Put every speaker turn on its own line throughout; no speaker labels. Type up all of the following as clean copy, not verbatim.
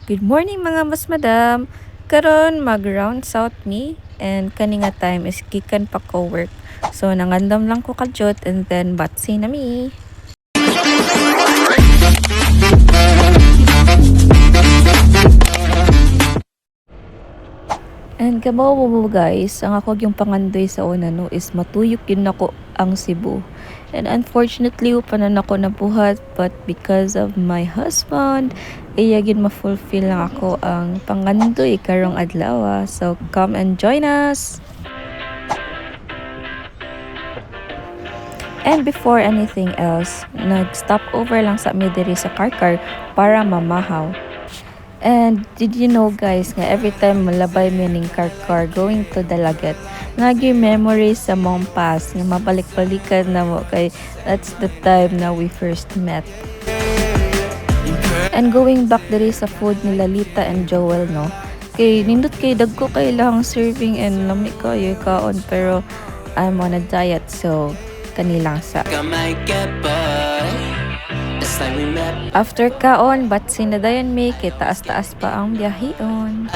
Good morning mga mas madam. Karon mag-round south me and kani nga time is gikan pa ko work. So nangandam lang ko kadyot and then batsi na mi. And kabaw mo guys, ang ako yung pangandoy sa una no is matuyok yun ako ang Cebu. And unfortunately, upanan ako nabuhat but because of my husband, iya yun ma-fulfill lang ako ang pangandoy karong adlaw. So come and join us! And before anything else, nag-stop over lang sa midiri sa Karkar para mamahaw. And did you know guys nga every time malabay mi ning Karkar going to Dalaget, nagi memories sa mong past nga mabalik-balikan na mo kay that's the time na we first met. And going back diri sa food ni Lalita and Joel no, kay nindot kay dagko kay lahang serving and lami kayo kaon pero I'm on a diet so kanilang sa. After kaon, but sinadayon may kay taas-taas pa ang biyaheon.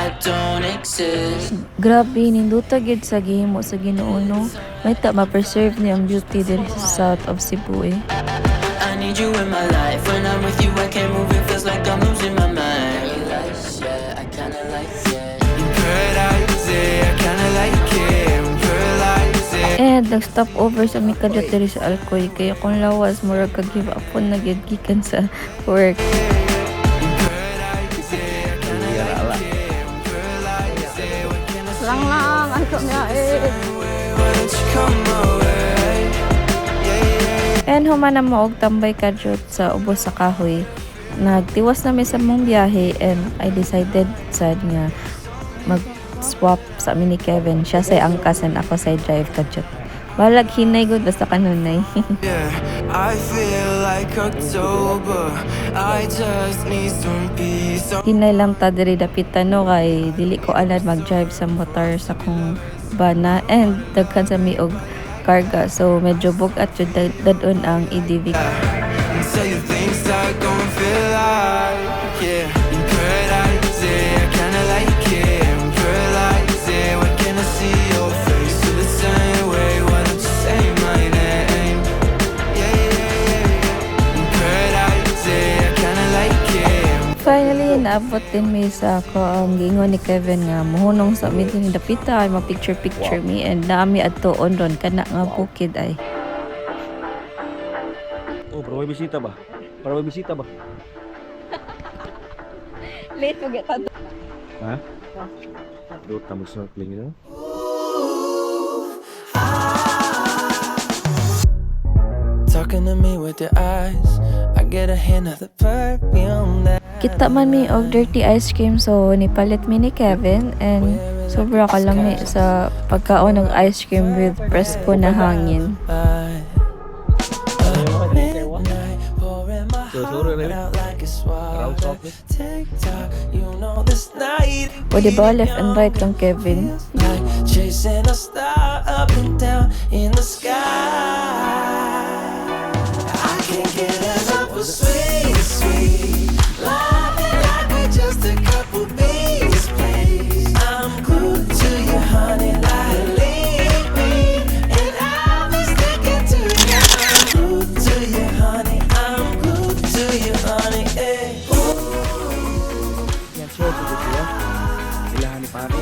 Grabe, ninduta gid sa gihimo sa Ginoo no. May ta ma-preserve ni ang beauty diri sa south of Cebu eh.
I need you in my life. When I'm with you, I can't move. It feels like I'm losing my mind. Yeah, I kinda like it. Paradise, I kinda like it. Paradise.
And nag-stop over sa mikadot diri sa Alcoy kaya kung lawas murag kag-give up on na gid gikan sa work. Lang ako nga eh. And humana mo og tambay kadyot sa ubos sa kahoy. Nagtiwas na mi sa mong biyahe and I decided sad nga mag-swap sa amin ni Kevin. Siya say angkas and ako say drive kadyot. Balag hinay gud basta kanunay.
Yeah, I feel like October. I just need some peace.
Hinay lang ta diri dapitan no kay dili ko alad mag-drive sa motor sa kong bana and daghan sa mi og karga so medyo bugat jud dadon ang EDV.
So you think I gon' feel like yeah, paradise. I kinda like it. Paradise. When can I see your face? Feel the same way. Why don't you say my name? Yeah. Paradise. I kinda like it.
Finally, naabot din mi sa ako ang gingon ni Kevin nga mohunong sa mi din dapita ay ma-picture me and naami adtoon ron kana nga bukid ay.
Oh, para may bisita ba? Para may bisita ba?
Late mo geta.
Ha? Doon tayo mag-snorkeling yun.
Talking to me with your eyes. I get a hint of the perfume that
Kita man mi og dirty ice cream so nipalit mi ni Kevin and sobra kalami sa pagkaon ng ice cream with presko na hangin. O diba left and right kang Kevin?
Chasing a star up and down in the sky. I can't get enough of sweet, sweet loving like we're just a couple bees, please. I'm glued to you, honey, like leave me, and I'll be sticking to you. I'm glued to you, honey. I'm glued to you, honey. Hey.
Yan siya, tugot siya. Ilahan ni pare.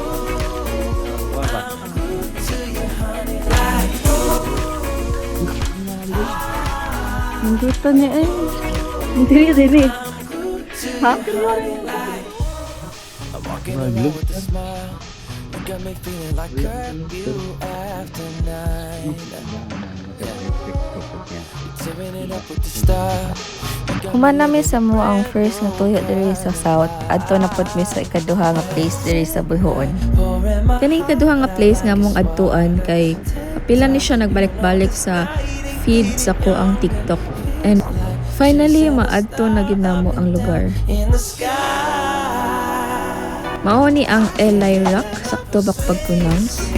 Wala.
To you, honey, like
Nandito niya eh. Dili. Ha?
I'm walking around with a smile. You got me feeling like curfew after 9. Tearing it up with the stars.
Human nami sa mo ang first nga tuyo diri sa south adto na pud mi sa ikaduha nga place diri sa Buhoon. Kani ikaduha nga place nga mong adtuan kay kapila ni siya nagbalik-balik sa feed sa ko ang TikTok and finally maadto na gid namo ang lugar.
In the sky.
Mao ni ang El Lilac sakto bak pag-pronounce.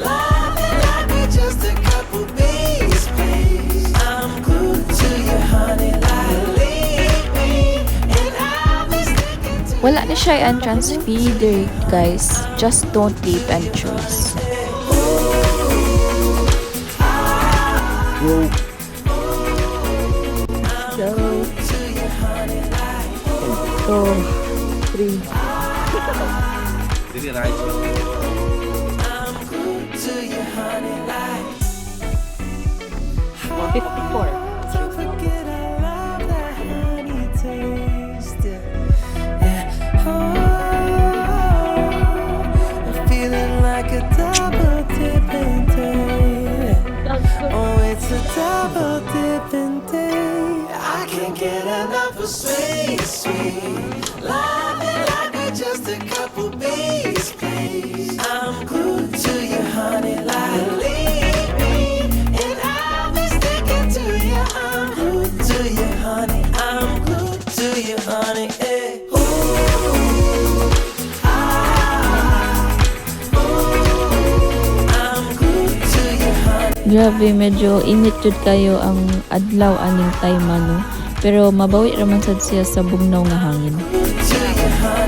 Loving like we're just a couple bees, please. I'm glued to you, honey, like leave me, and I'll be sticking to
Wala na siya entrance fee there, guys. Just don't leave entrance.
Go.
So, 2, 3.
Dili right.
To your honey like
54.
Can't forget I love that honey taste. Yeah. I'm feeling like a double dipping day. Oh, it's a double dipping day. I can't get enough of sweet, sweet. Loving like we're just a couple bees, please. I'm glued to your honey like leave me, and I'll be sticking to you. I'm glued to your honey. I'm glued to your honey. Hey. Ooh, I'm glued to your honey.
Grabe, medyo init jud kayo ang adlaw aning time ano. Pero mabawi raman sad siya sa bugnaw nga hangin.
To your honey.